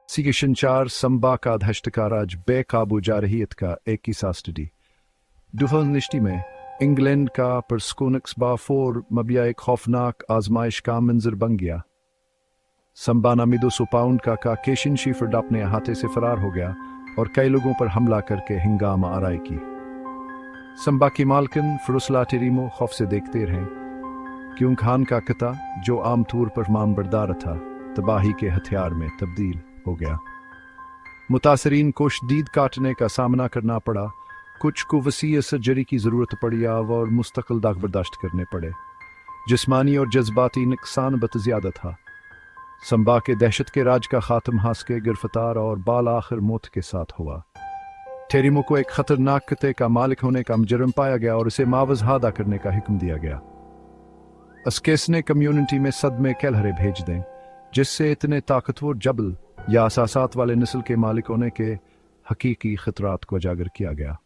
सी संचार संबा का धष्टकाराज बेकाबू जारहियत का एक किस्सा स्टडी दुफल निश्ती में इंग्लैंड का परस्कोनिक्स बा फोर मबिया एक खौफनाक आजमाइश का मंजर बन गया। संबा नामी 200 पाउंड का केशिन शीफर्ड अपने हाथे से फरार हो गया और कई लोगों पर हमला करके हिंगामा आराई की। संबा की मालकिन फरुसला टेरिमो खौफ से देखते रहे क्यों खान का कता जो आमतौर पर मामबरदार था तबाही के हथियार में तब्दील हो गया। मुतासरीन को शदीद काटने का सामना करना पड़ा, कुछ को वसीय सर्जरी की जरूरत पड़ी और मुस्तकिल दाग बर्दाश्त करने पड़े। जिस्मानी और जज्बाती नुकसान बहुत ज्यादा था। संबा के दहशत के राज का खात्म हास के गिरफ्तार और बाल आखिर मौत के साथ हुआ। टेरिमो को एक खतरनाक कते का मालिक होने का मुजरम पाया गया और उसे मावज़ा अदा करने का हुक्म दिया गया। इस केस ने कम्युनिटी में सदमे कहलरे भेज दें जिससे इतने ताकतवर जबल या असासात वाले नस्ल के मालिक होने के हकीकी खतरात को उजागर किया गया।